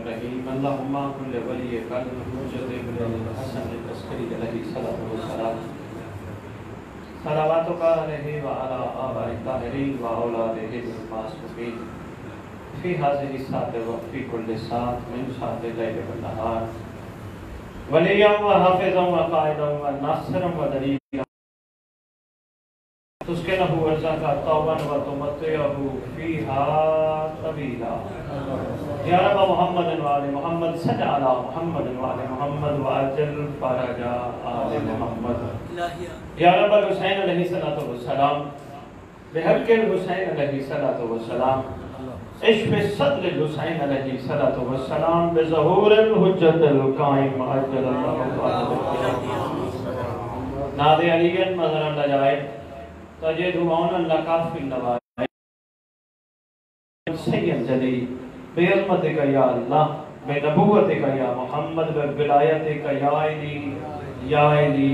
الرحیم اللہم کل ولی قلب موجد ابن الحسن العسکری علیہ الصلوۃ والسلام صلواتک علیہ وعلی آباء الطاہرین واولادہ المعصومین فی هذه الساعة وفی کل ساعة من ساعة اللیل والنہار ولیا وحافظا وقائدا وناصرا ودلیلا تسکنہ ارزاقا طوبا وتمتعہ فیہا طویلا یا رب محمد وآل محمد صل علی محمد وآل محمد وعجل فرج آل محمد یا رب الحسین علیہ السلام بحق الحسین علیہ السلام اشف صدر الحسین علیہ السلام بظہور الحجت القائم عجل اللہ ناد علی مظہر لجائے تجد عونا لکا فی النوائے سید جلی بے عظمتک یا اللہ بے نبوتک یا محمد بے ولایتک یا علی یا علی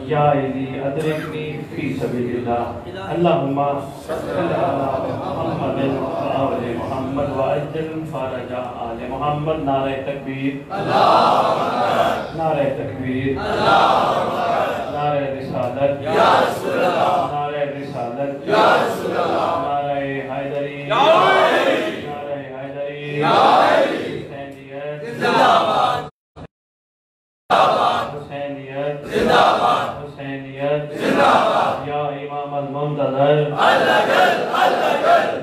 یا علی ادرکنی فی سبیل اللہ اللہم صلی علی محمد وآل محمد وعجل فرج آل محمد نعرہ تکبیر نعرہ تکبیر نعرہ رسالت یا رسول اللہ نعرہ رسالت یا رسول اللہ نعرہ حیدری نعرہ حیدری حسینیت زندہ باد حسینیت زندہ باد حسینیت زندہ باد یا امام المنتظر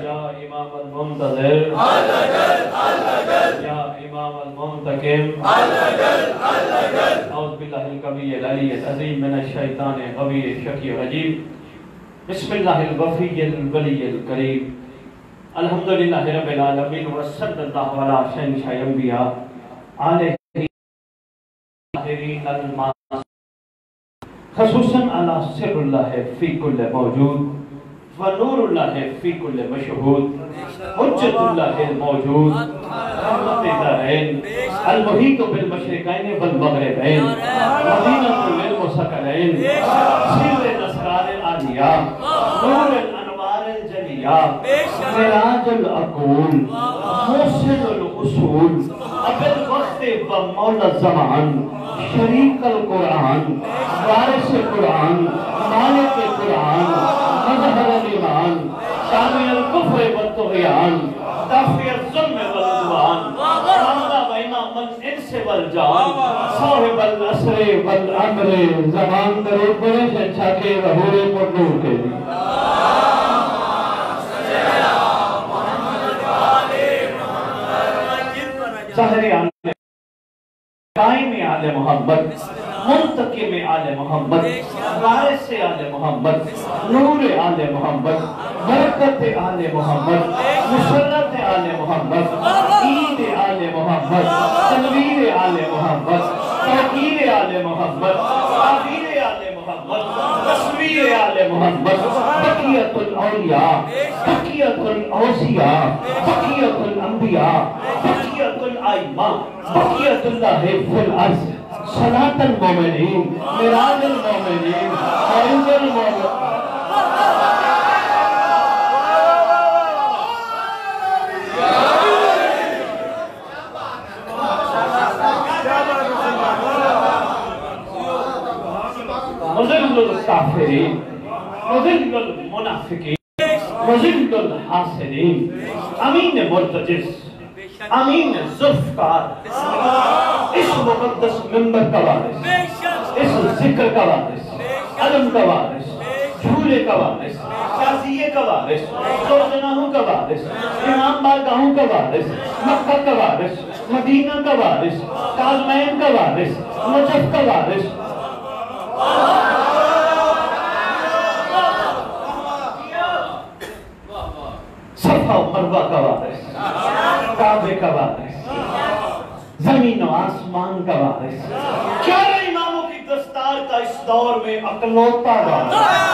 یا امام المنتظر یا امام المنتقم اعوذ باللہ القوی العلی العظیم من الشیطان الغوی الشقی الرجیم بسم اللہ الوفی الولی الکریم الحمدللہ رب العالمین وصلی اللہ علی شہنشاہ انبیاء علیہ خصوصاً علی سر اللہ فی کل موجود ونور اللہ فی کل مشہود حجت اللہ موجود رحمت دارین المحیط بالمشرقین والمغربین مدینہ للمسکرین سر الاسرار العالیہ نور الانوار الجلیہ مراج العقول موسل الاصول ابد وقت و مولا الزمان شریک القرآن وارث قرآن مالک قرآن مظہر الایمان شامی الکفر والطغیان دافع الظلم والعدوان حمدہ بین الانس والجان صاحب الاسر والامر زمان درود بڑے شنچا کے رہور پر نور کے لیے ظاہر آل قائم آل محمد منتقم آل محمد وارث آل محمد نور آل محمد برکت آل محمد مسرت آل محمد عید آل محمد تنویر آل محمد توقیر آل محمد تعبیر آل محمد تصویر آل محمد بقیت الاولیاء بقیت الاوصیاء بقیت الانبیاء بقیت الائمہ بقیت اللہ فی الارض صلاة المومنین مراج المومنین عرض المومنین مذل الكافرین مذل المنافقین مذل الحاسدین امین مرتجس امین ذوالفقار اس مقدس منبر کا وارث اس ذکر کا وارث علم کا وارث جھولے کا وارث شازیے کا وارث زورجناہوں کا وارث امام بارگاہوں کا وارث مکہ کا وارث مدینہ کا وارث کاظمین کا وارث نجف کا وارث صفا و مروہ کا وارث کعبے کا وارث زمین و آسمان کا وارث چارہ اماموں کی دستار کا اس دور میں اکلوتا وارث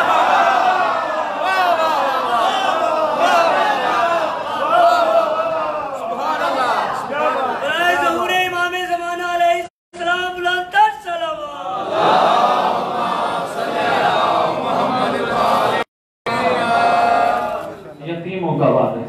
یتیموں کا وارث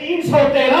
313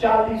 40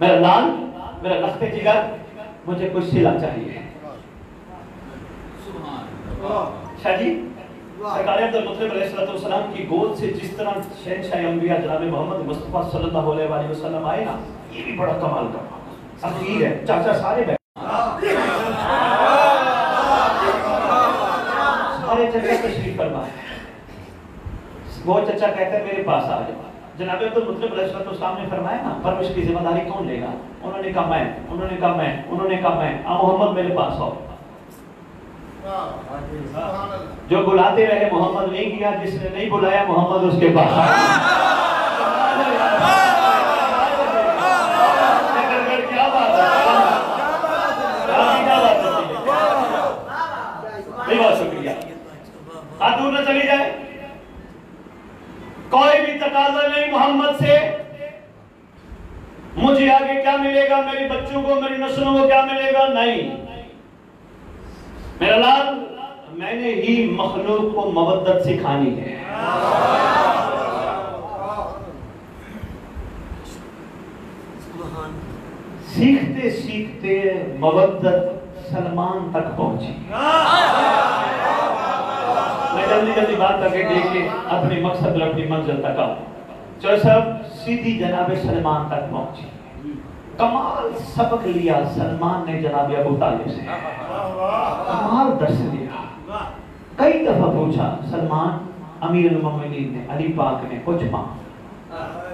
میرا لال، میرا لخت جگر، مجھے کچھ صلہ چاہیے. شاہ جی سرکار عبدالمطلب علیہ السلام کی گود سے جس طرح شہنشاہ انبیاء جناب محمد مصطفیٰ صلی اللہ علیہ وسلم آئے نا، یہ بھی بڑا کمال کا عقید ہے. چاچا سارے چچا تشریف فرما ہے. وہ چچا کہتے ہیں میرے پاس آ جاؤ. جناب عبدالمطلب علیہ السلام نے فرمایا نا پرورش کی ذمہ داری کون لے گا؟ انہوں نے کہا میں، انہوں نے کہا میں، انہوں نے کہا میں. محمد میرے پاس آؤ. جو بلاتے رہے محمد نہیں کیا، جس نے نہیں بلایا محمد اس کے پاس آیا. کیا بات ہے، بہت شکریہ. ہاتھ دور نہ چلی جائے. کوئی بھی تقاضا نہیں محمد سے مجھے آگے کیا ملے گا، میری بچوں کو، میری نسلوں کو کیا ملے گا، نہیں. میرا لال، میں نے ہی مخلوق کو مودت سکھانی ہے. سیکھتے سیکھتے مودت سلمان تک پہنچی. میں جلدی جلدی بات کر کے دیکھیں اپنی مقصد اور اپنی منزل تک آؤں. چلو صاحب سیدھی جناب سلمان تک پہنچی. کمال سبق لیا سلمان نے جناب ابو طالب سے. کمال درس لیا. کئی دفعہ پوچھا سلمان، امیر المومنین نے، علی پاک نے، کچھ مانگ،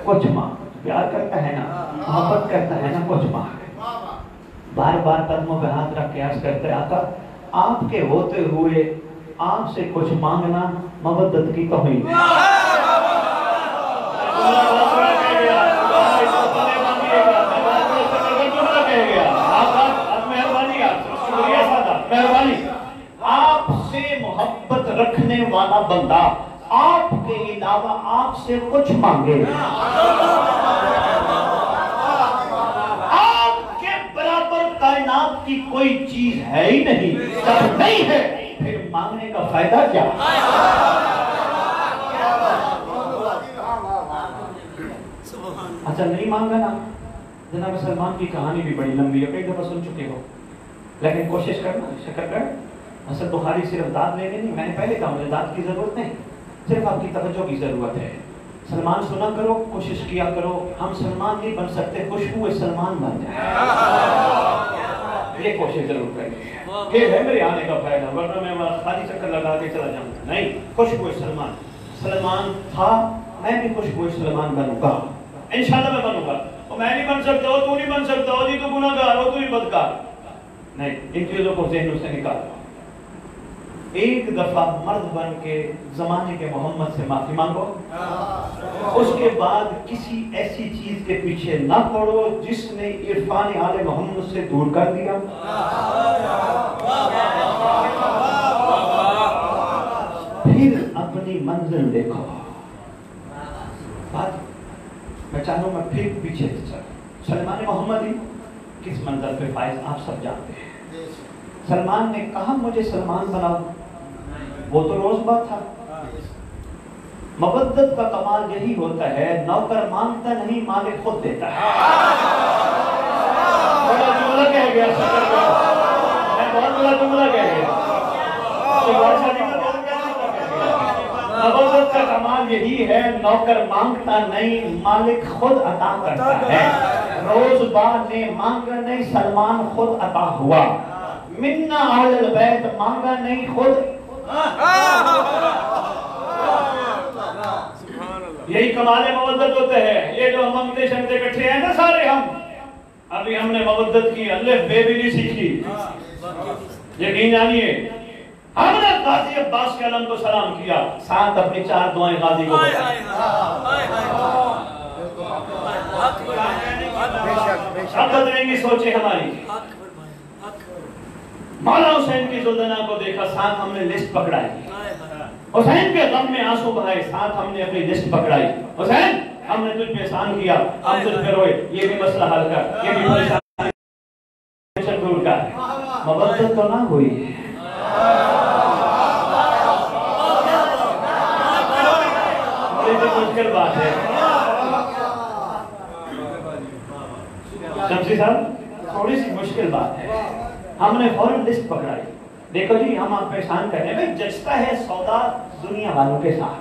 کچھ مانگ. پیار کرتا ہے نا، محبت کرتا ہے نا، کچھ مانگ. بار بار قدموں پہ ہاتھ رکھ کے عرض کرتے آقا آپ کے ہوتے ہوئے آپ سے کچھ مانگنا مودت کی توہین. آپ سے محبت رکھنے والا بندہ آپ کے علاوہ آپ سے کچھ مانگے، آپ کے برابر کائنات کی کوئی چیز ہے ہی نہیں. جب نہیں ہے پھر مانگنے کا فائدہ کیا؟ اچھا نہیں مانگا نا. جناب سلمان کی کہانی بھی بڑی لمبی ہے، کئی دفعہ سن چکے ہو، لیکن کوشش کرنا شکر کر. حسن بخاری صرف داد لینے نہیں، میں نے پہلے کہا مجھے داد کی ضرورت نہیں، صرف آپ کی توجہ کی ضرورت ہے. سلمان سنا کرو، کوشش کیا کرو. ہم سلمان نہیں بن سکتے، خوشبو سلمان بن جائے. یہ کوشش ضرور کریں. یہ ہے میرے آنے کا فائدہ، ورنہ میں خالی چکر لگا کے چلا جاؤں گا. نہیں، خوشبو سلمان. سلمان تھا، میں بھی خوشبو سلمان بنوں گا انشاءاللہ. میں بنوں گا. میں نہیں بن سکتا ہو، تو نہیں بن سکتا ہو، جی تو گناہگار ہو، تو ہی بدکار. نہیں، ان چیزوں کو ذہنوں سے نکالو. ایک دفعہ مرد بن کے زمانے کے محمد سے معافی مانگو. اس کے بعد کسی ایسی چیز کے پیچھے نہ پڑو جس نے عرفان آل محمد سے دور کر دیا. پھر اپنی منزل دیکھو. بات میں چاہوں میں پھر پیچھے سے چلوں. سلمان محمدی کس منزل پہ فائز آپ سب جانتے ہیں. سلمان نے کہا مجھے سلمان بناؤ، وہ تو روز بات تھا. مودت کا کمال یہی ہوتا ہے، نوکر مانگتا نہیں، مالک خود دیتا ہے. بڑا جملہ کہہ گیا، میں بہت بڑا جملہ کہہ گیا. مودت کا کمال یہی ہے، نوکر مانگتا نہیں، مالک خود عطا کرتا ہے. روز بار نے مانگا نہیں، سلمان خود عطا ہوا. منا اہل البیت مانگا نہیں، خود. یہی کمال مودت ہوتا ہے. یہ جو ہم منگتے شنگتے کٹھے ہیں نا سارے، ہم ابھی ہم نے مودت کی الف بے بھی نہیں سیکھی. یقین جانیے ہم نے غازی عباس کے علم کو سلام کیا، ساتھ اپنی 4 دعائیں غازی کو بتائیں. اب بدلیں گی سوچیں ہماری. مولا حسین کی زلدنا کو دیکھا، ساتھ ہم نے لسٹ پکڑائی. حسین کے غم میں آنسو بہائے، ساتھ ہم نے اپنی لسٹ پکڑائی. حسین ہم نے تجھ پہ احسان کیا، ہم تجھ پہ روئے، یہ بھی مسئلہ حل کر، یہ بھی پریشانی دور کر. مودت تو نہ ہوئی. بڑی مشکل بات ہے. شمسی صاحب تھوڑی سی مشکل بات ہے، ہم نے فوراً لسٹ پکڑائی. دیکھو جی ہم آپ کو احسان کر رہے ہیں، جچتا ہے سودا دنیا والوں کے ساتھ،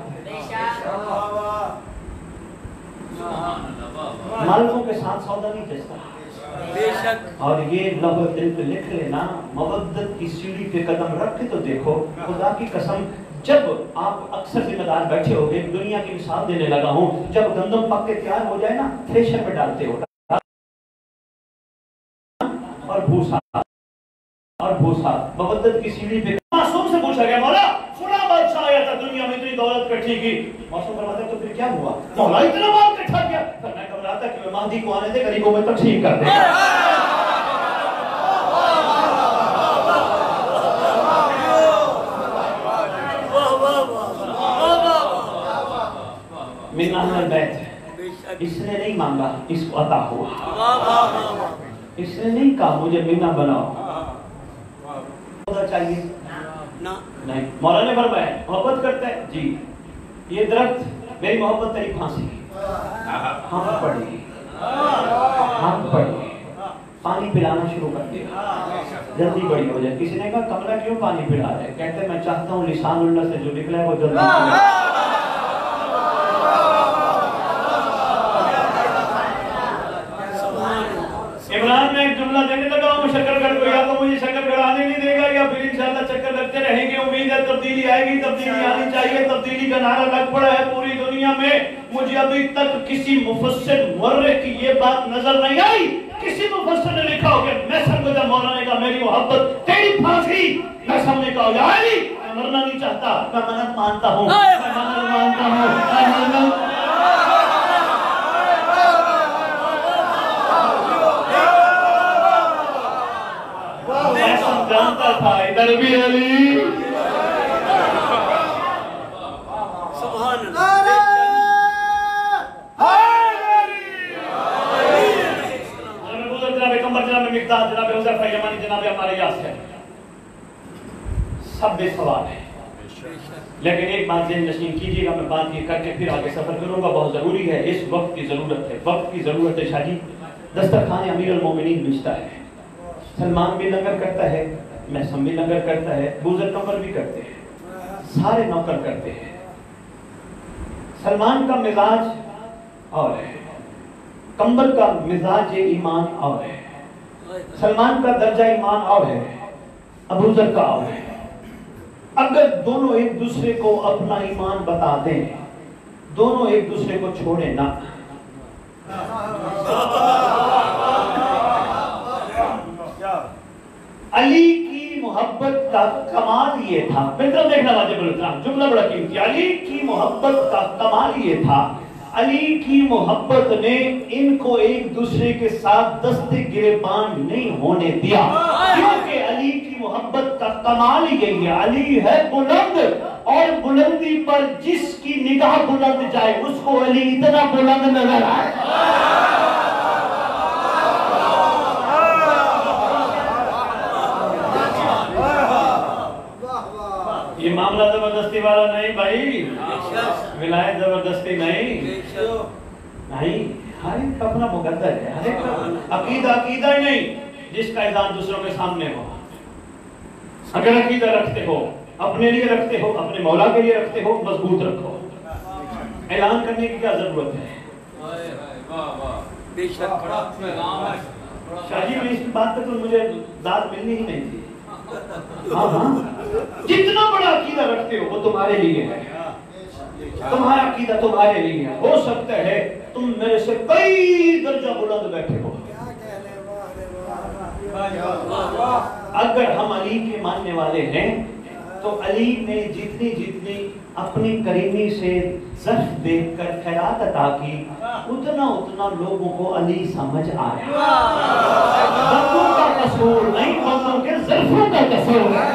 مالکوں کے ساتھ سودا نہیں جچتا. اور یہ لفظ دل پہ لکھ لینا، مودت کی سیڑھی پہ قدم رکھ کے تو دیکھو، خدا کی قسم جب آپ اکثر ذمہ دار بیٹھے ہو گے، دنیا کی مثال دینے لگا ہوں، جب گندم پک کے تیار ہو جائے نا، تھریشر پہ ڈالتے ہو اور بھوسا مودت کی سیڑھی پہ. معصوم سے پوچھا گیا مولا فلاں بادشاہ آیا تھا، دنیا میں اتنی دولت اکٹھی کی. معصوم فرماتا ہے تو پھر کیا ہوا؟ مولا اتنا مال اکٹھا کیا؟ میں گھبراتا کہ میں مہدی کو آنے دے، غریبوں میں تقسیم کر دے. من اہل البیت، اس نے نہیں مانگا، اس کو عطا ہوا. اس نے نہیں کہا مجھے منا بناؤ چاہیے نہیں. مولا نے فرمایا محبت کرتا ہے جی، یہ درخت میری محبت تیری پھانسی. ہم پڑی پانی پلانا شروع کر دیا، جلدی بڑی ہو جائے. کسی نے کہا کمرہ کیوں پانی پلا رہے؟ کہتے میں چاہتا ہوں لسان اللہ سے جو نکلا ہے وہ جلدی. عمران میں ایک جملہ دینے لگا ہوں شکر گڑھ کو، یا تو مجھے شکر گڑھ آنے نہیں دے گا یا پھر انشاءاللہ چکر لگتے رہیں گے. امید ہے تبدیلی آئے گی، تبدیلی آنی چاہیے. تبدیلی کا نعرہ لگ پڑا ہے پوری دنیا میں. مجھے ابھی تک کسی مفسر مورخ کی یہ بات نظر نہیں آئی، کسی مفسر نے لکھا ہو کہ میں سرگزا مولا نے کہا میری محبت تیری پھانسی. میں سب نے کہا یا علی میں مرنا نہیں چاہتا، میں منت مانتا ہوں، میں منت مانتا ہوں. جانتا تھا ادھر بھی علی. سبحان اللہ. جناب کمبر، جناب مقداد، جناب حذیفہ یمانی، جناب عمار یاسر، سب بے سوال ہے. لیکن ایک بات ذہن نشین کیجیے گا، میں بات یہ کر کے پھر آگے سفر کروں گا، بہت ضروری ہے. اس وقت کی ضرورت ہے، وقت کی ضرورت ہے. شاہ جی دسترخوان امیر المومنین بچتا ہے، سلمان بھی لنگر کرتا ہے، محسن بھی لنگر کرتا ہے، بوزر کمبر بھی کرتے ہیں، سارے نوکر کرتے ہیں. سلمان کا مزاج اور ہے، کمبر کا مزاج ایمان اور ہے. سلمان کا درجہ ایمان اور ہے، ابوذر کا اور ہے. اگر دونوں ایک دوسرے کو اپنا ایمان بتا دیں، دونوں ایک دوسرے کو چھوڑیں نہ. علی کی محبت کا کمال یہ تھا، مطلب دیکھنا واجب الاسلام، جملہ بڑا قیمتی. علی کی محبت کا کمال یہ تھا، علی کی محبت نے ان کو ایک دوسرے کے ساتھ دست گریبان نہیں ہونے دیا، کیونکہ علی کی محبت کا کمال یہی ہے. علی ہے بلند، اور بلندی پر جس کی نگاہ بلند جائے اس کو علی اتنا بلند نظر آئے. یہ معاملہ زبردستی والا نہیں بھائی، ولایت زبردستی نہیں. ہر ایک اپنا مقدر ہے، ہر ایک عقیدہ ہی نہیں جس کا اذان دوسروں کے سامنے ہو. اگر عقیدہ رکھتے ہو، اپنے لیے رکھتے ہو، اپنے مولا کے لیے رکھتے ہو، مضبوط رکھو. اعلان کرنے کی کیا ضرورت ہے؟ شاہ جی میں اس بات پہ تو مجھے داد ملنی ہی نہیں تھی. ہاں جتنا بڑا عقیدہ رکھتے ہو وہ تمہارے لیے ہے، تمہارا عقیدہ تمہارے لیے ہے. ہو سکتا ہے تم میرے سے کئی درجہ بلند بیٹھے ہو. اگر ہم علی کے ماننے والے ہیں تو علی نے جتنی اپنی کریمی سے ظرف دیکھ کر خیرات عطا کی، اتنا لوگوں کو علی سمجھ آیا. بندوں کا قصور نہیں، بندوں کے ظرفوں کا قصور ہے.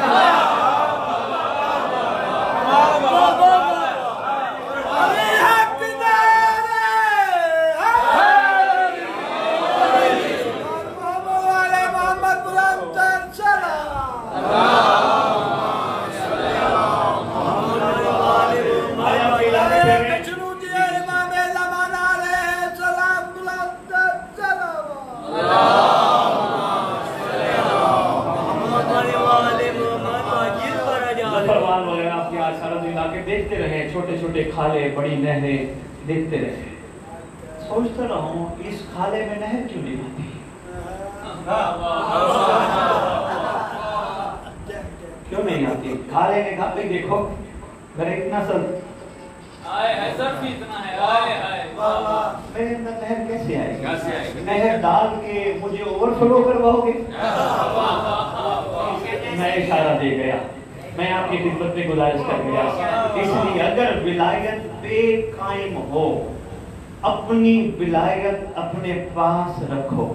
چھوٹے کھالے بڑی نہریں دیکھتے رہے. سوچتا رہا ہوں اس کھالے میں نہر کیوں نہیں آتی؟ کیوں نہیں آتی؟ کھالے نے کہا بھائی دیکھو میرے اتنا سر میرے اندر نہر کیسے آئے گی؟ نہر ڈال کے مجھے اوور فلو کرواؤ گے؟ میں اشارہ دے گیا. میں آپ کی خدمت میں گزارش کر گیا. اس لیے اگر ولایت پہ قائم ہو اپنی ولایت اپنے پاس رکھو.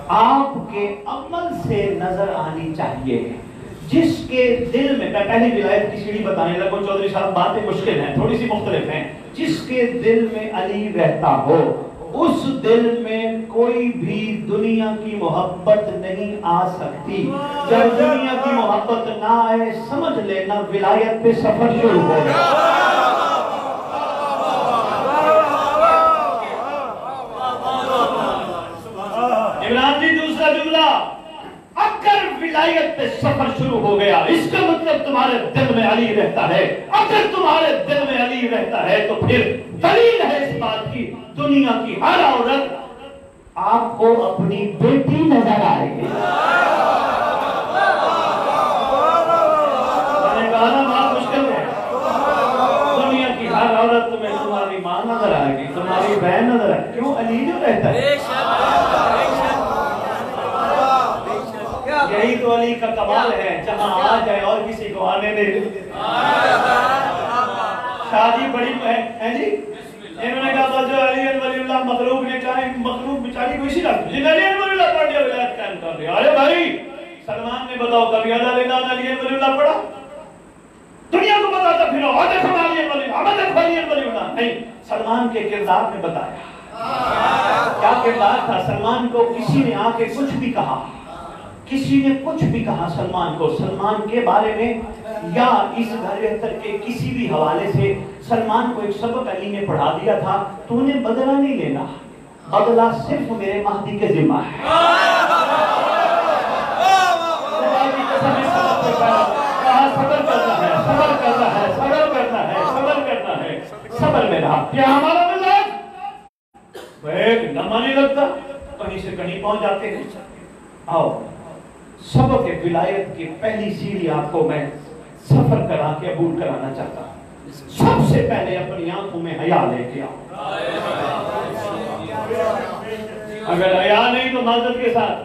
آپ کے عمل سے نظر آنی چاہیے. جس کے دل میں پہلی ولایت کی سیڑھی بتانے لگوں چودھری صاحب باتیں مشکل ہیں تھوڑی سی مختلف ہیں. جس کے دل میں علی رہتا ہو اس دل میں کوئی بھی دنیا کی محبت نہیں آ سکتی. جب دنیا کی محبت نہ آئے سمجھ لینا ولایت پہ سفر شروع ہو گیا. عمران جی دوسرا جملہ اگر ولایت پہ سفر شروع ہو گیا اس کا مطلب تمہارے دل میں علی رہتا ہے. اگر تمہارے دل میں علی رہتا ہے تو پھر دلیل ہے اس بات کی دنیا کی ہر عورت آپ کو اپنی بیٹی نظر آئے گی. میں نے کہا نا بات مشکل ہے. دنیا کی ہر عورت تمہیں تمہاری ماں نظر آئے گی تمہاری بہن نظر آئے گی. کیوں؟ علی جو رہتا ہے. یہی تو علی کا کمال ہے جہاں آ جائے اور کسی کو آنے دے. شادی بڑی ہے جی. انہوں نے کہا جو علی ولی اللہ مخلوق نے کہا مخلوق بیچاری کو اسی رات جن علی ولی اللہ پڑھ دیا ولایت قائم کر دیا. ارے بھائی سلمان نے بتاؤ کبھی ادا لینا علی ولی اللہ پڑھا؟ دنیا کو بتاتا پھرو اور دیکھو علی ولی اللہ نہیں. سلمان کے کردار نے بتایا. کیا کردار تھا؟ سلمان کو کسی نے آ کے کچھ بھی کہا کسی نے کچھ بھی کہا سلمان کو سلمان کے بارے میں یا اس گھر کے کسی بھی حوالے سے سلمان کو ایک سبق علی نے پڑھا دیا تھا. تو نے بدلہ نہیں لینا بدلہ صرف میرے مہدی کے ذمہ ہے. صبر کرنا ہے صبر کرنا ہے صبر کرنا ہے صبر کرنا ہے صبر میں رہا. کیا ہمارا مزاج ایک نمہ نہیں لگتا کہیں سے کہیں پہنچ جاتے ہیں. آؤ سبق ولایت کی پہلی سیڑھی آپ کو میں سفر کرا کے عبور کرانا چاہتا ہوں. سب سے پہلے اپنی آنکھوں میں حیا لے کے آؤ. اگر حیا نہیں تو معذرت کے ساتھ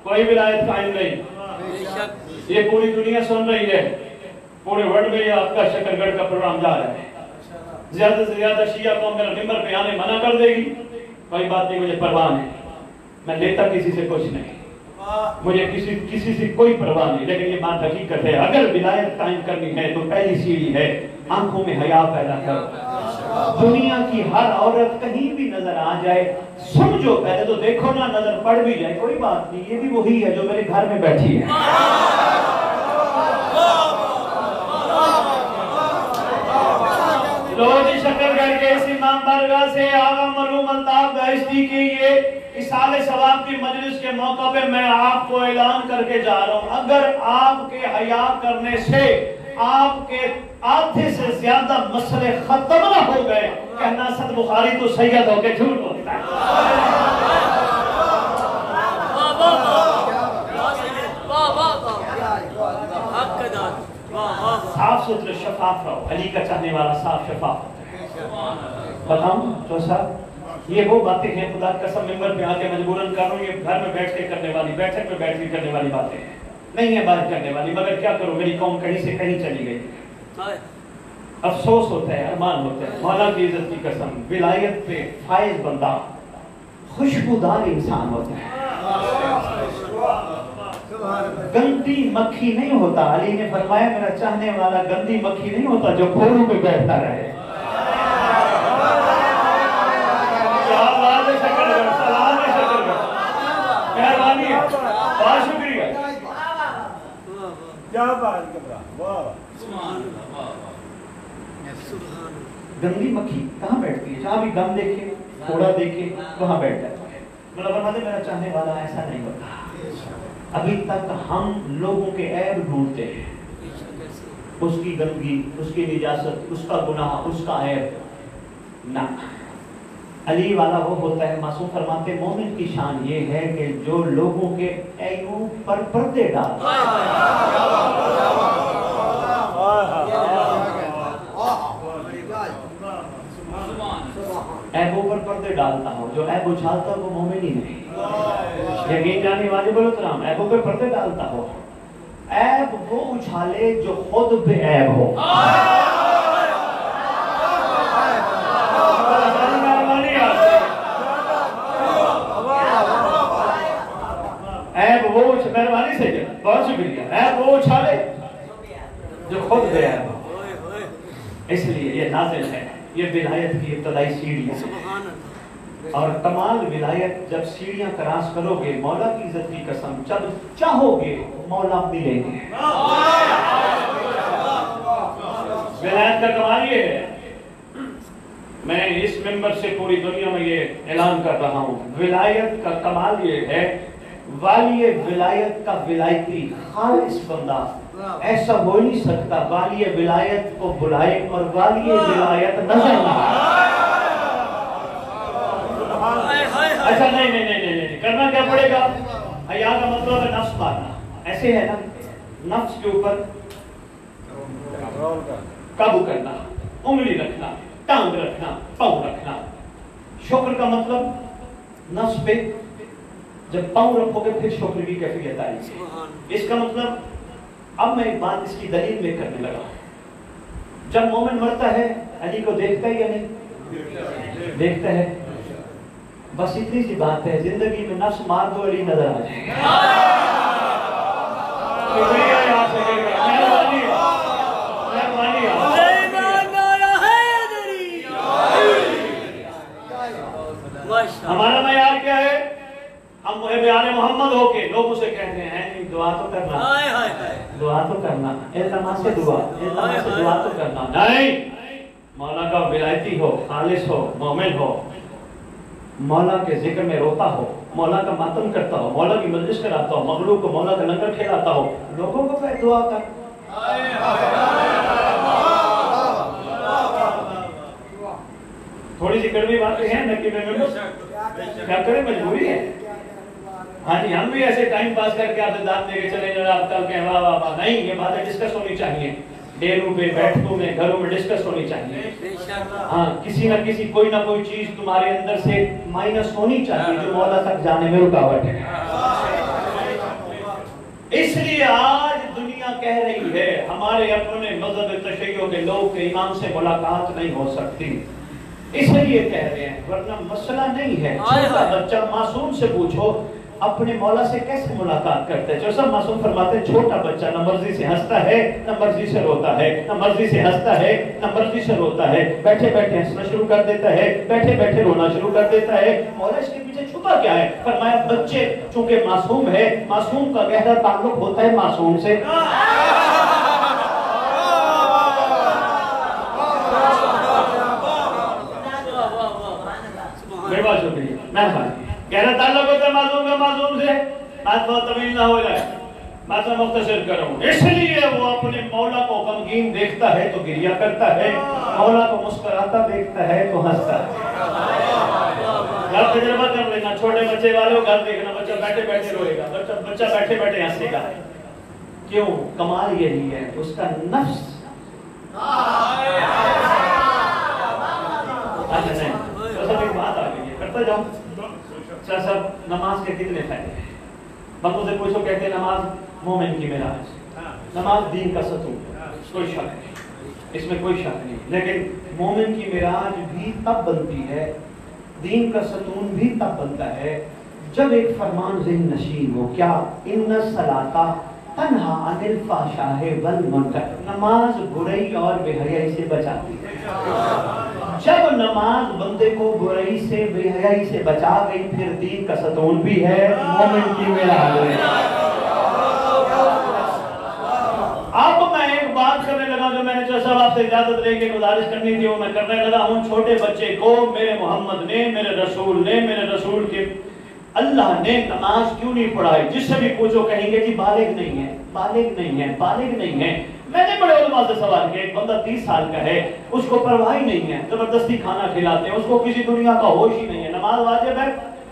کوئی ولایت قائم نہیں. یہ پوری دنیا سن رہی ہے پورے ورلڈ میں یہ آپ کا شکر گڑھ کا پروگرام جا رہا ہے. زیادہ سے زیادہ شیعہ قوم میرا ممبر پہ آنے منع کر دے گی. کوئی بات نہیں مجھے پرواہ نہیں. میں لیتا کسی سے کچھ نہیں. مجھے کسی سے کوئی پرواہ نہیں. لیکن یہ بات حقیقت ہے اگر ولایت قائم کرنی ہے تو پہلی سیڑھی ہے آنکھوں میں حیا پیدا کرو. دنیا کی ہر عورت کہیں بھی نظر آ جائے سمجھو پہلے تو دیکھو نا نظر پڑ بھی جائے کوئی بات نہیں یہ بھی وہی ہے جو میرے گھر میں بیٹھی ہے. لوجی شکر گڑھ کے اس امام بارگاہ سے آغا مرحوم الطاف بہشتی کی یہ اصال ثواب کی مجلس کے موقع پہ میں آپ کو اعلان کر کے جا رہا ہوں اگر آپ کے حیا کرنے سے آپ کے آدھے سے زیادہ مسئلے ختم نہ ہو گئے کہنا سد بخاری تو سید ہو کے جھوٹ بولتا ہے. صاف ستھرے شفاف رہو. علی کا چاہنے والا صاف شفاف ہوتا ہے. بتاؤں جو صاحب یہ وہ باتیں ہیں خدا قسم ممبر پہ آ کے مجبوراً کر رہا ہوں یہ گھر میں بیٹھ کے کرنے والی بیٹھک میں بیٹھ کے کرنے والی باتیں ہیں نہیں ہے بات کرنے والی. مگر کیا کرو میری قوم کہیں سے کہیں چلی گئی. افسوس ہوتا ہے ارمان ہوتا ہے. مولا کی عزت کی قسم ولایت پہ فائز بندہ خوشبودار انسان ہوتا ہے. گندی مکھی نہیں ہوتا. علی نے فرمایا میرا چاہنے والا گندی مکھی نہیں ہوتا جو پھولوں پہ بیٹھتا رہے. مہربانی ہے بہت شکریہ. گندی مکھی کہاں بیٹھتی ہے؟ جہاں بھی گم دیکھے کوڑا دیکھے وہاں بیٹھ جاتا ہے. مطلب فرماتے میرا چاہنے والا ایسا نہیں ہوتا. ابھی تک ہم لوگوں کے عیب ڈھونڈتے ہیں اس کی گندگی، اس کی نجاست، اس کا گناہ، اس کا عیب نہ۔ علی والا وہ ہوتا ہے، معصوم فرماتے مومن کی شان یہ ہے کہ جو لوگوں کے عیبوں پر پردے ڈالتا ہے۔ عیبوں پر پردے ڈالتا ہو، جو عیب اچھالتا ہو وہ مومن ہی نہیں۔ یقین جانی واجب الکرام، عیبوں پر پردے ڈالتا ہو، عیب وہ اچھالے جو خود بے عیب ہو۔ عیب وہ مہربانی سے، بہت شکریہ، عیب وہ اچھالے جو خود بے عیب ہو۔ اس لیے یہ نازل ہے، یہ ولایت کی ابتدائی سیڑھیاں ہیں، اور کمال ولایت جب سیڑھیاں کراس کرو گے، مولا کی عزت کی قسم، جب چاہو گے مولا ملیں گے۔ ولایت کا کمال یہ ہے، میں اس ممبر سے پوری دنیا میں یہ اعلان کر رہا ہوں، ولایت کا کمال یہ ہے، والی ولایت کا ولایتی خالص بندہ ایسا ہو نہیں سکتا والی ولایت کو بلائے اور والی ولایت نظر نہ آئے۔ اچھا نہیں کرنا کیا پڑے گا؟ حیا کا مطلب ہے نفس مارنا، ایسے ہے نا، نفس کے اوپر قابو کرنا، انگلی رکھنا، ٹانگ رکھنا، پاؤں رکھنا۔ شکر کا مطلب نفس پہ جب پاؤں رکھو گے پھر شکر کی کیفیت آئے گی۔ اس کا مطلب اب میں ایک بات اس کی دلیل میں کرنے لگا، جب مومن مرتا ہے علی کو دیکھتا ہے یا نہیں دیکھتا ہے؟ بس اتنی سی بات ہے، زندگی میں نفس مار دو علی نظر آ جائے گا۔ ہمارا معیار کیا ہے؟ ہم محب آل محمد ہو کے لوگ اسے کہتے ہیں نہیں دعا تو کرنا، دعا تو کرنا، التماس سے دعا تو کرنا نہیں۔ مولا کا ولایتی ہو، خالص ہو، مومن ہو، مولا کے ذکر میں روتا ہو، مولا کا ماتم کرتا ہو، مولا کی مجلس کراتا ہو، مغلوب کو مولا کا لنگر کھلاتا ہو، لوگوں کو پہ دعا کر۔ تھوڑی سی کڑوی باتیں ہیں نہ کہ میں کیا کریں، مجبوری ہے۔ ہاں جی، ہم بھی ایسے ٹائم پاس کر کے آپ سے داد دے کے چلے جناب کل کے واہ واہ واہ، نہیں، یہ باتیں ڈسکس ہونی چاہیے، ڈیروں پہ بیٹھوں میں گھروں میں ڈسکس ہونی چاہیے۔ ہاں، کسی نہ کسی کوئی نہ کوئی چیز تمہارے اندر سے مائنس ہونی چاہیے جو مولا تک جانے میں رکاوٹ ہے۔ اس لیے آج دنیا کہہ رہی ہے ہمارے اپنے مذہب تشیع کے لوگ کے امام سے ملاقات نہیں ہو سکتی، اس لیے کہہ رہے ہیں، ورنہ مسئلہ نہیں ہے۔ چھوٹا بچہ معصوم سے پوچھو اپنے مولا سے کیسے ملاقات کرتے ہیں، جو سب معصوم فرماتے ہیں چھوٹا بچہ نہ مرضی سے ہنستا ہے نہ مرضی سے روتا ہے، نہ مرضی سے ہنستا ہے نہ مرضی سے روتا ہے، بیٹھے بیٹھے ہنسنا شروع کر دیتا ہے، بیٹھے بیٹھے رونا شروع کر دیتا ہے۔ مولا اس کے پیچھے چھپا کیا ہے؟ فرمایا بچے چونکہ معصوم ہے، معصوم کا گہرا تعلق ہوتا ہے معصوم سے۔ بہت شکریہ، مہربانی۔ گہرا تعلق ہوتا ہے معصوم کا معصوم سے۔ بات بہت طویل نہ ہو جائے، بات میں مختصر کروں۔ اس لیے وہ اپنے مولا کو غمگین دیکھتا ہے تو گریہ کرتا ہے، مولا کو مسکراتا دیکھتا ہے تو ہنستا ہے۔ گھر تجربہ کر لینا، چھوٹے بچے والوں گھر دیکھنا، بچہ بیٹھے بیٹھے روئے گا، بچہ بیٹھے بیٹھے ہنسے گا۔ کیوں؟ کمال یہی ہے، اس کا نفس اچھا نہیں تو سب ایک بات آ گئی ہے، کرتا جاؤں۔ سب نماز کے کتنے فائدے ہیں؟ بندوں سے پوچھو، کہتے ہیں نماز مومن کی معراج، نماز دین کا ستون، کوئی شک نہیں، اس میں کوئی شک نہیں۔ لیکن مومن کی معراج بھی تب بنتی ہے، دین کا ستون بھی تب بنتا ہے جب ایک فرمان ذہن نشین ہو۔ کیا؟ ان الصلاۃ تنہا عن الفحشاء والمنکر، نماز برائی اور بے حیائی سے بچاتی ہے۔ جب نماز بندے کو برائی سے بے حیائی سے بچا گئی، پھر دین کا ستون بھی ہے، مومن کی معراج ہے۔ اب میں ایک بات کرنے لگا جو میں نے صاحب آپ سے اجازت لے کے گزارش کرنی تھی، وہ میں کرنے لگا ہوں۔ چھوٹے بچے کو میرے محمد نے، میرے رسول کے اللہ نے نماز کیوں نہیں پڑھائی؟ جس سے بھی پوچھو کہیں گے جی بالغ نہیں ہے، بالغ نہیں ہے، بالغ نہیں ہے۔ میں نے بڑے علماء سے سوال کیا، ایک بندہ 30 سال کا ہے، اس کو پرواہ ہی نہیں ہے، زبردستی کھانا کھلاتے ہیں، اس کو کسی دنیا کا ہوش ہی نہیں ہے، نماز واجب ہے؟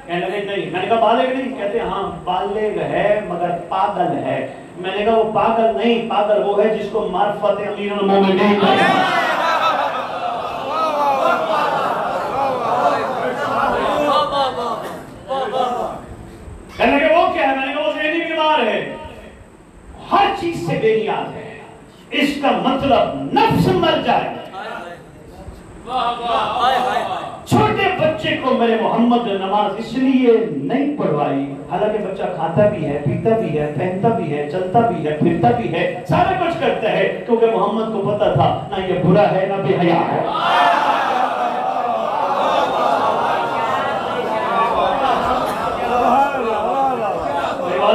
کہنے لگے نہیں۔ میں نے کہا بالغ نہیں؟ کہتے ہاں بالغ ہے مگر پاگل ہے۔ میں نے کہا وہ پاگل نہیں، پاگل وہ ہے جس کو معرفت امیر المومنین کہنے لگے وہ کیا ہے؟ میں نے کہا وہ ذہنی بیمار ہے، ہر چیز سے بے نیاز ہے، اس کا مطلب نفس مر جائے۔ چھوٹے بچے کو میرے محمد نے نماز اس لیے نہیں پڑھوائی، حالانکہ بچہ کھاتا بھی ہے، پیتا بھی ہے، پہنتا بھی ہے، چلتا بھی ہے، پھرتا بھی ہے، سارا کچھ کرتا ہے، کیونکہ محمد کو پتا تھا نہ یہ برا ہے نہ بے حیا ہے۔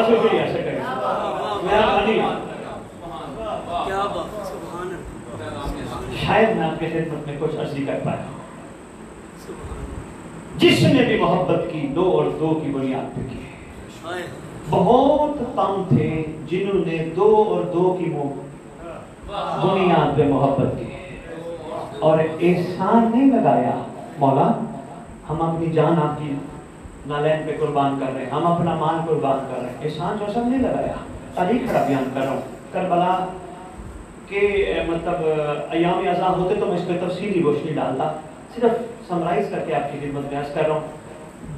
شکریہ شکریہ میرا بھائی، شاید میں آپ کے خدمت میں کچھ عرضی کر پایا۔ جس نے بھی محبت کی دو اور دو کی بنیاد پہ کی۔ بہت کم تھے جنہوں نے دو اور دو کی بنیاد پہ محبت کی اور احسان نہیں لگایا، مولا ہم اپنی جان آپ کی نالین پہ قربان کر رہے ہیں، ہم اپنا مال قربان کر رہے ہیں، احسان جو سب نہیں لگایا۔ تاریخ کھڑا بیان کر رہا ہوں، کربلا کہ مطلب ایام ازاں ہوتے تو میں اس پہ تفصیلی روشنی ڈالتا، صرف سمرائز کر کے آپ کی خدمت میں عرض کر رہا ہوں۔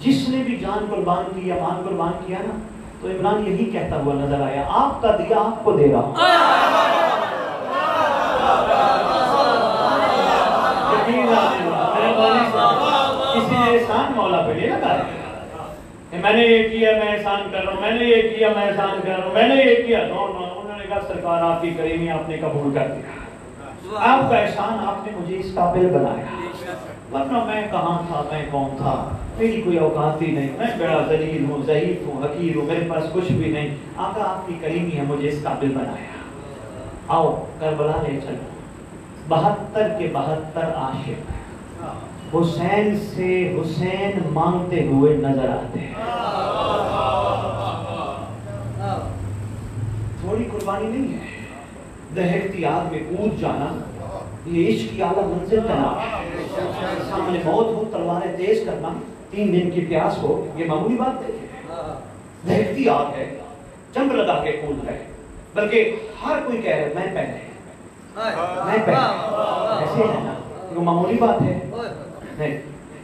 جس نے بھی جان قربان کی یا مال قربان کیا نا، تو عمران یہی کہتا ہوا نظر آیا، آپ کا دیا آپ کو دے رہا ہوں۔ کسی نے احسان مولا پہ نہیں لگایا، میں نے یہ کیا میں احسان کر رہا ہوں، میں نے یہ کیا میں احسان کر رہا ہوں، میں نے یہ کیا، انہوں نے کہا سرکار آپ کی کریمی آپ نے قبول کر دیا، آپ کا احسان آپ نے مجھے اس قابل بنایا، ورنہ میں کہاں تھا، میں کون تھا، میری کوئی اوقات ہی نہیں، میں بڑا ذلیل ہوں، ضعیف ہوں، حقیر ہوں، میرے پاس کچھ بھی نہیں، آقا آپ کی کریمی ہے مجھے اس قابل بنایا۔ آؤ کربلا لے چلو، 72 کے 72 عاشق حسین سے حسین مانگتے ہوئے نظر آتے ہیں۔ تھوڑی قربانی نہیں ہے، دہکتی آگ میں کود جانا، یہ عشق کی اعلیٰ منزل تلاش، سامنے موت ہو تلواریں تیز کرنا، 3 دن کی پیاس ہو، یہ معمولی بات نہیں ہے۔ دہکتی آگ ہے، جنگ لگا کے کود رہے، بلکہ ہر کوئی کہہ رہے میں پہلے ایسے ہے نا، یہ معمولی بات ہے نہیں۔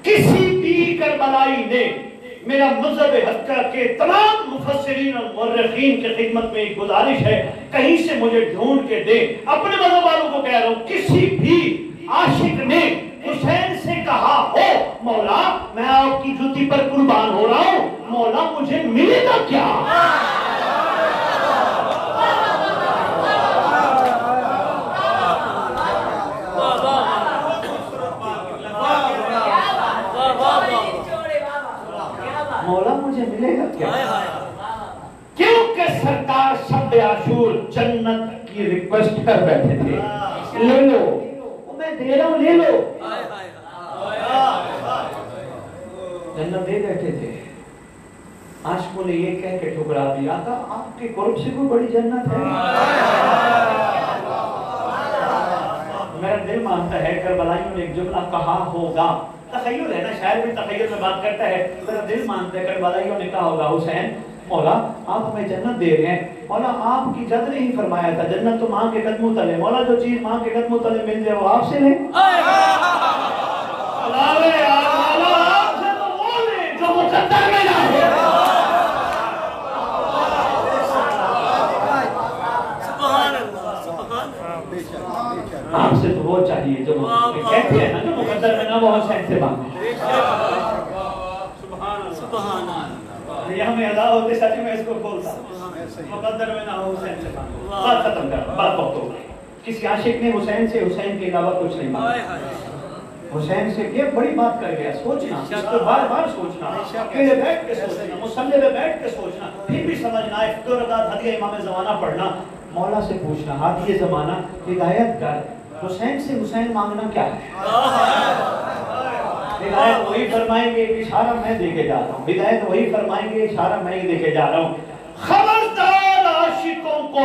کسی بھی کربلائی نے، میرا مذہب حقہ کے تمام مفسرین اور مورخین کی خدمت میں ایک گزارش ہے، کہیں سے مجھے ڈھونڈ کے دے، اپنے مذہب والوں کو کہہ رہا ہوں، کسی بھی عاشق نے حسین سے کہا ہو مولا میں آپ کی جوتی پر قربان ہو رہا ہوں، مولا مجھے ملے گا کیا؟ مولا مجھے ملے گا کیا؟ کیونکہ سرکار شب عاشور جنت کی ریکویسٹ کر بیٹھے تھے، لے لو، میں دے رہا ہوں لے لو، جنت دے بیٹھے تھے۔ عاشقوں نے یہ کہہ کے ٹھکرا دیا تھا آپ کے قرب سے کوئی بڑی جنت ہے؟ میرا دل مانتا ہے کربلائیوں نے ایک جملہ کہا ہوگا، تخیل ہے نا، شاعر بھی تخیل میں بات کرتا ہے، میرا دل مانتا ہے کربلائیوں نے کہا ہوگا حسین مولا آپ ہمیں جنت دے رہے ہیں، مولا آپ کی جد نے ہی فرمایا تھا جنت تو ماں کے قدموں تلے، مولا جو چیز ماں کے قدموں تلے مل جائے وہ آپ سے لیں، آپ سے تو وہ لیں جو مقدر میں نہ ہو۔ آپ سے تو وہ چاہیے جو کہتے ہیں نا جو مقدر میں نہ وہ حسین سے مانگے۔ یہاں میں ادا ہوتے ساتھ میں اس کو کھولتا مقدر میں نہ ہو حسین سے مانگے، بات ختم کر، بات بہت ہو گئی۔ کسی عاشق نے حسین سے حسین کے علاوہ کچھ نہیں مانگا، حسین سے یہ بڑی بات کر گیا، سوچنا اس کو بار بار سوچنا، اکیلے بیٹھ کے سوچنا، مصلی پہ بیٹھ کے سوچنا، پھر بھی سمجھنا، افتو رکعت ہدیہ امام زمانہ پڑھنا، مولا سے پوچھنا ہادی زمانہ ہدایت کر، حسین سے حسین مانگنا کیا ہے؟ ہدایت وہی فرمائیں گے ایک اشارہ میں دے کے جا رہا ہوں، ہدایت وہی فرمائیں گے اشارہ میں دے کے جا رہا ہوں۔ خبردار عاشقوں کو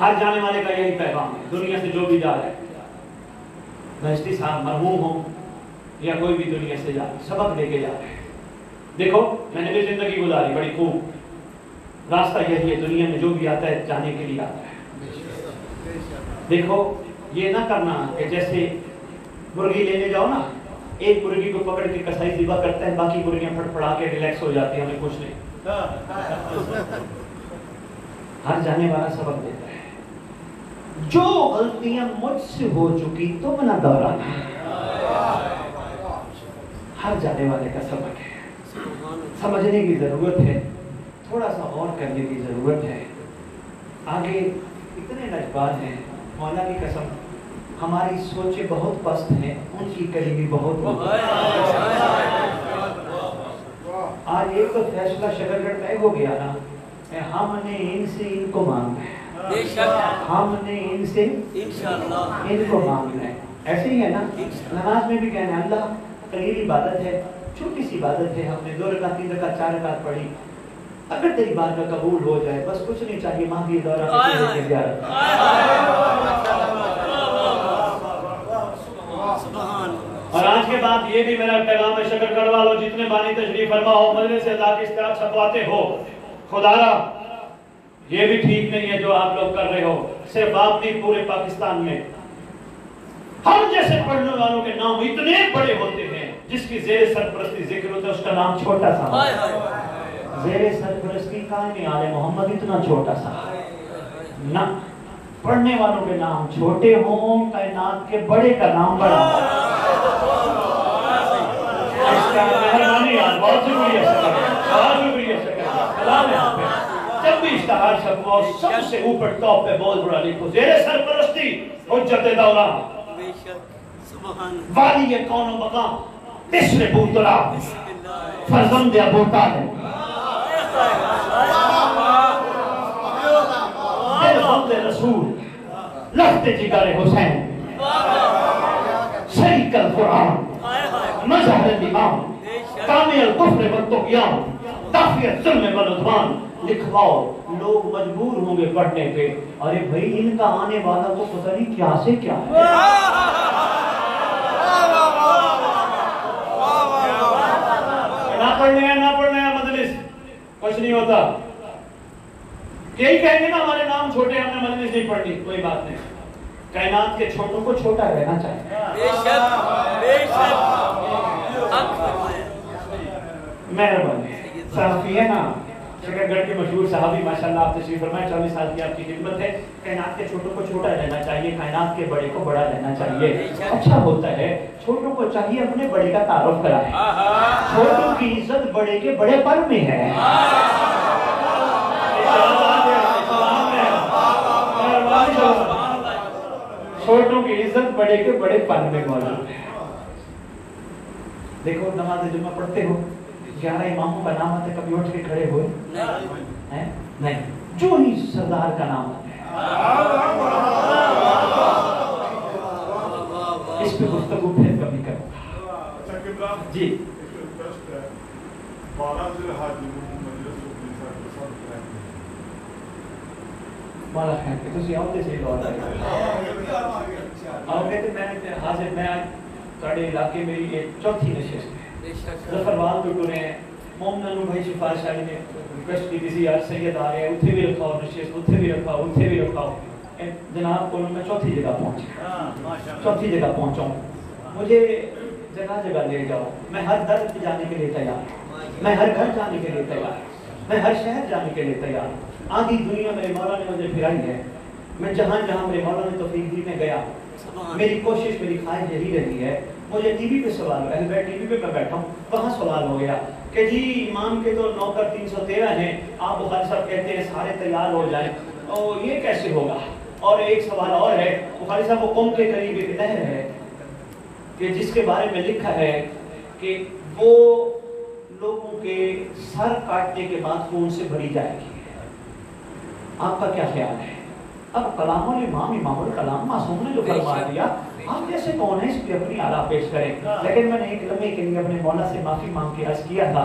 ہر جانے والے کا یہی پیغام ہے، دنیا سے جو بھی جا رہا ہے، بہشتی صاحب مرحوم ہوں یا کوئی بھی دنیا سے جا رہا ہے، سبق لے کے جا رہے ہیں۔ دیکھو میں نے بھی زندگی گزاری بڑی خوب، راستہ یہی ہے، دنیا میں جو بھی آتا ہے جانے کے لیے آتا ہے۔ دیکھو یہ نہ کرنا کہ جیسے مرغی لینے جاؤ نا، ایک مرغی کو پکڑ کے کسائی ذبح کرتا ہے، باقی مرغیاں پھٹ پڑا کے ریلیکس ہو جاتی ہیں، ہمیں کچھ نہیں۔ ہر جانے والا سبق دیتا ہے، جو غلطیاں مجھ سے ہو چکی تم نہ دہرانا، ہر جانے والے کا سبق ہے، سمجھنے کی ضرورت ہے، تھوڑا سا اور کرنے کی ضرورت ہے۔ آگے اتنے نجبان ہیں، مولا کی قسم ہماری سوچیں بہت پست ہیں، ان کی قریبی بہت اوپر۔ آج ایک تو فیصلہ شکر گڑھ طے ہو گیا نا، ہم نے ان سے ان کو مانگنا ہے، ہم نے ان سے ان کو مانگنا ہے۔ ایسے ہی ہے نا، نماز میں بھی کہنا ہے اللہ قلیل عبادت ہے، چھوٹی سی عبادت ہے، ہم نے 2 رکعت 3 رکعت 4 رکعت پڑھی، اگر تیری بات کا قبول ہو جائے بس کچھ نہیں چاہیے، مانگی دورہ میں زیارت۔ اور آج کے بعد یہ بھی میرا پیغام ہے، شکر گڑھ والوں جتنے بانی تشریف فرما ہو، مجلس سے اللہ کی استعداد چھپواتے ہو، خدا را یہ بھی ٹھیک نہیں ہے جو آپ لوگ کر رہے ہو۔ صرف آپ نہیں، پورے پاکستان میں ہم جیسے پڑھنے والوں کے نام اتنے بڑے ہوتے ہیں، جس کی زیر سرپرستی ذکر ہوتا ہے اس کا نام چھوٹا سا ہے۔ زیر سرپرستی قائم آل محمد اتنا چھوٹا سا نہ، پڑھنے والوں کے نام چھوٹے ہوں، کائنات کے بڑے کا نام بڑا ہو۔ اس کا مہربانی یاد، بہت شکریہ بہت شکریہ کلام ہے۔ جب بھی اشتہار چھپو سب سے اوپر ٹاپ پہ بہت بڑا لکھو، زیر سرپرستی حجت دولہ، والی کون و مقام، بشر بوتلا، فرزند ابو طالب، دل غمد رسول، لخت جگر حسین، شریک القرآن، مظہر الامام، کامی الکفر والطغیان، دافع ظلم والعدوان۔ لکھواؤ، لوگ مجبور ہوں گے پڑھنے پہ، ارے بھائی ان کا آنے والا تو پتہ نہیں کیا سے کیا ہے۔ نہ پڑھنے ہیں مجلس کچھ نہیں ہوتا، یہی کہیں گے نا ہمارے نام چھوٹے، ہم نے مجلس نہیں پڑھنی، کوئی بات نہیں، کائنات کے چھوٹوں کو چھوٹا رہنا چاہیے۔ مہربانی صحافی ہے نا، شکر گڑھ کے مشہور صحابی ماشاءاللہ آپ تشریف فرمائے، 40 سال کی آپ کی خدمت ہے۔ کائنات کے چھوٹوں کو چھوٹا رہنا چاہیے، کائنات کے بڑے کو بڑا رہنا چاہیے۔ اچھا ہوتا ہے، چھوٹوں کو چاہیے اپنے بڑے کا تعارف کرائیں، چھوٹوں کی عزت بڑے کے بڑے پر میں ہے۔ چھوٹوں کی عزت بڑے کے بڑے پر میں موجود ہے۔ دیکھو نماز جمعہ پڑھتے ہو، 11 اماموں کا نام آتا ہے، کبھی اٹھ کے کھڑے ہوئے نہیں، جو ہی سردار کا نام آتا ہے اس پہ گفتگو پھر کبھی کروں۔ جی مولا خیر کہ تسی آؤتے سے لوٹ آؤ گے تو میں حاضر، میں آج تھوڑے علاقے میں یہ چوتھی نشست ہے، ظفروال تو ٹورے ہیں، مومنہ نو بھائی شفاعت شاہی نے ریکویسٹ کی تھی یار سید آ رہے ہیں، اتھے بھی رکھاؤ نشست، اتھے بھی رکھاؤ، اتھے بھی رکھاؤ۔ جناب کو میں چوتھی جگہ پہنچا، چوتھی جگہ پہنچاؤں، مجھے جگہ جگہ لے جاؤ، میں ہر در پہ جانے کے لیے تیار ہوں، میں ہر گھر جانے کے لیے تیار ہوں، میں ہر شہر جانے کے لیے تیار ہوں۔ آدھی دنیا میرے مولا نے مجھے پھرائی ہے، میں جہاں جہاں میرے مولا نے توفیق دی میں گیا، میری کوشش میری خواہش یہی رہی ہے۔ مجھے ٹی وی پہ سوال ہوا، اہل بیت ٹی وی پہ میں بیٹھا ہوں، وہاں سوال ہو گیا کہ جی امام کے تو نوکر 313 ہیں، آپ بخاری صاحب کہتے ہیں سارے تیار ہو جائیں، اور یہ کیسے ہوگا؟ اور ایک سوال اور ہے، بخاری صاحب وہ قوم کے قریب ایک نہر ہے کہ جس کے بارے میں لکھا ہے کہ وہ لوگوں کے سر کاٹنے کے بعد خون سے بھری جائے گی، آپ کا کیا خیال ہے؟ اب کلام الامام امام الکلام معصوم نے جو فرما دیا، آپ جیسے کون ہیں اس پہ اپنی آراء پیش کریں؟ لیکن میں نے ایک لمحے کے لیے اپنے مولا سے معافی مانگ کے عرض کیا تھا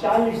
40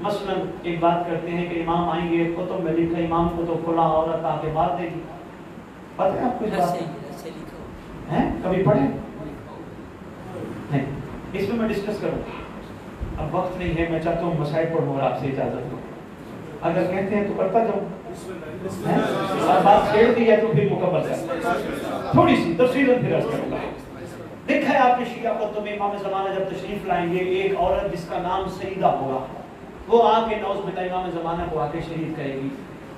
مثلاً ایک بات کرتے ہیں کہ امام آئیں گے، کتب میں لکھا امام کو تو کھلا عورت آ کے مار دے گی. پتہ ہے آپ کو اس بات ہے؟ کبھی پڑھے نہیں؟ اس میں ڈسکس کروں گا. اب وقت نہیں ہے، میں چاہتا ہوں مسائل پڑھوں اور آپ سے اجازت دوں. اگر کہتے ہیں تو کرتا جاؤں، اور بات چھیڑ دی ہے تو پھر مکمل کر تھوڑی سی تفصیل پھر عرض کروں گا. دیکھا ہے آپ نے شیعہ کتب میں امام زمانہ جب تشریف لائیں گے، ایک عورت جس کا نام سیدہ ہوگا وہ آ کے نعوذ باللہ امام زمانہ کو آ کے شہید کرے گی.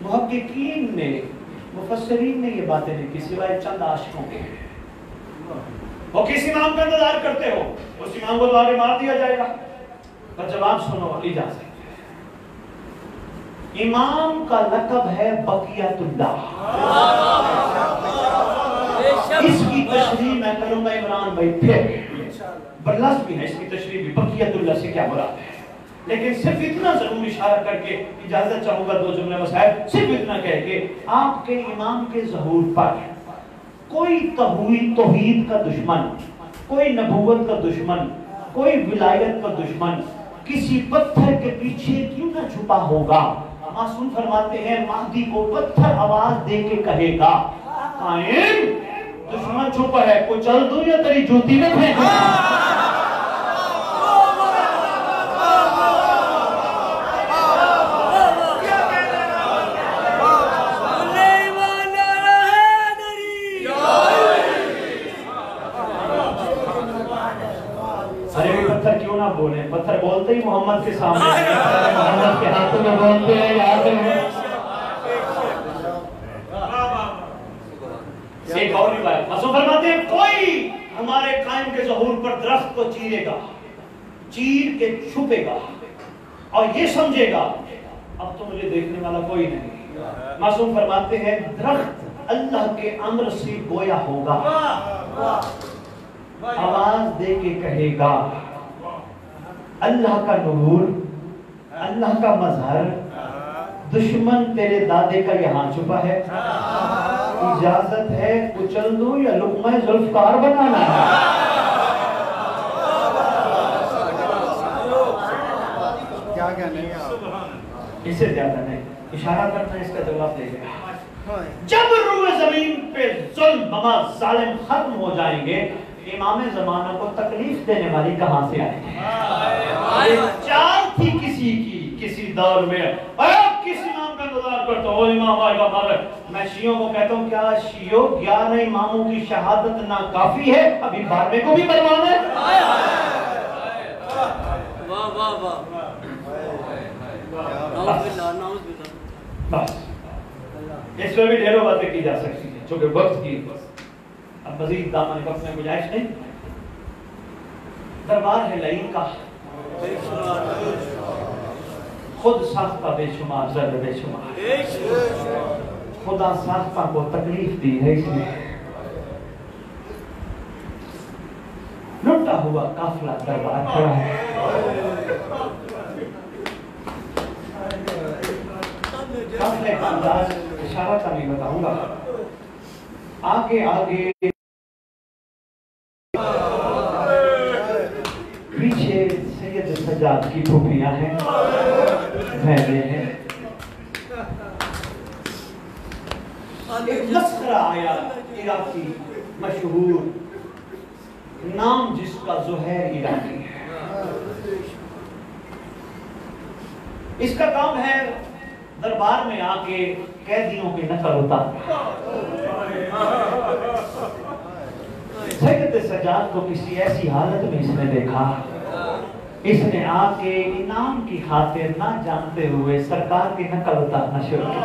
محققین نے، مفسرین نے یہ باتیں لکھی سوائے چند عاشقوں کے. وہ کس امام کا انتظار کرتے ہو؟ اس امام کو تو آگے مار دیا جائے گا. پر جواب سنو اجازت. امام کا لقب ہے بقیت اللہ. اس کی تشریح میں کروں گا عمران بھائی پھر برلس بھی ہے اس کی تشریح بھی. بقیت اللہ سے کیا مراد ہے؟ لیکن صرف اتنا ضرور اشارہ کر کے اجازت چاہوں گا، 2 جملے مسائل صرف اتنا کہہ کے، آپ کے امام کے ظہور پر کوئی توحید کا دشمن، کوئی نبوت کا دشمن، کوئی ولایت کا دشمن کسی پتھر کے پیچھے کیوں نہ چھپا ہوگا. معصوم فرماتے ہیں مہدی کو پتھر آواز دے کے کہے گا قائم دشمن چھپا ہے، کوئی چل دوں یا تیری جوتی میں پھینک دوں. پتھر کیوں نہ بولیں؟ پتھر بولتے ہی محمد کے سامنے، محمد کے ہاتھوں میں بولتے ہیں. یاد ہے ایک اور روایت معصوم فرماتے ہیں کوئی ہمارے قائم کے ظہور پر درخت کو چیرے گا، چیر کے چھپے گا اور یہ سمجھے گا اب تو مجھے دیکھنے والا کوئی نہیں. معصوم فرماتے ہیں درخت اللہ کے امر سے گویا ہوگا، آواز دے کے کہے گا اللہ کا نور، اللہ کا مظہر، دشمن تیرے دادے کا یہاں چھپا ہے، اجازت ہے کچل دوں یا لقمہ ذوالفقار بنانا ہے. کیا کہنے گا اس سے زیادہ نہیں، اشارہ کرنا اس کا جواب دے گا. جب روح زمین پہ ظلم ظالم ختم ہو جائیں گے، امام زمانہ کو تکلیف دینے والی کہاں سے آئے گی؟ چال تھی کسی کی کسی دور میں، کس امام کا انتظار کرتا ہو امام آئے گا مارے. میں شیعوں کو کہتا ہوں کیا شیعوں 11 اماموں کی شہادت نہ کافی ہے؟ ابھی 12ویں کو بھی مروانا ہے. بس اس میں بھی ڈھیروں باتیں کی جا سکتی ہیں چونکہ وقت کی اب مزید دامن وقت میں گنجائش نہیں. دربار ہے لعین کا، خود ساختہ بے شمار ذر بے شمار، خدا ساختہ کو تکلیف دی ہے، اس لیے لٹا ہوا قافلہ دربار کھڑا ہے. قافلے کا انداز اشارہ کا نہیں بتاؤں گا. آگے آگے پیچھے سید سجاد کی پھوپھیاں ہیں، بہنیں ہیں. ایک مسخرہ آیا عراقی مشہور، نام جس کا زہیر عراقی ہے. اس کا کام ہے دربار میں آ کے قیدیوں کی نقل اتارنا. سید سجاد کو کسی ایسی حالت میں اس نے دیکھا، اس نے آ کے انعام کی خاطر نہ جانتے ہوئے سرکار کی نقل اتارنا شروع کی.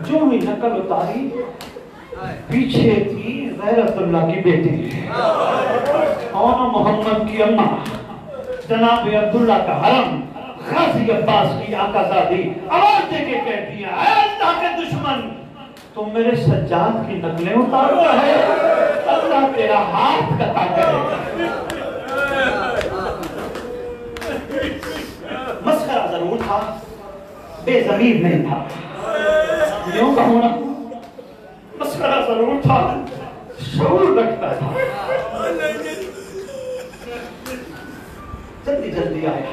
جو ہی نقل اتاری پیچھے تھی غیرت اللہ کی بیٹی اور محمد کی اماں جناب عبداللہ کا حرم غازی عباس کی آقا زادی آواز دے کے کہتی ہیں اے اللہ کے دشمن، تم میرے سجاد کی نقلیں اتارتا ہے، اللہ تیرا ہاتھ قطع کرے. مسخرہ ضرور تھا، بے ضمیر نہیں تھا. یوں کہوں نا، مسخرہ ضرور تھا، شعور رکھتا تھا. جلدی جلدی آیا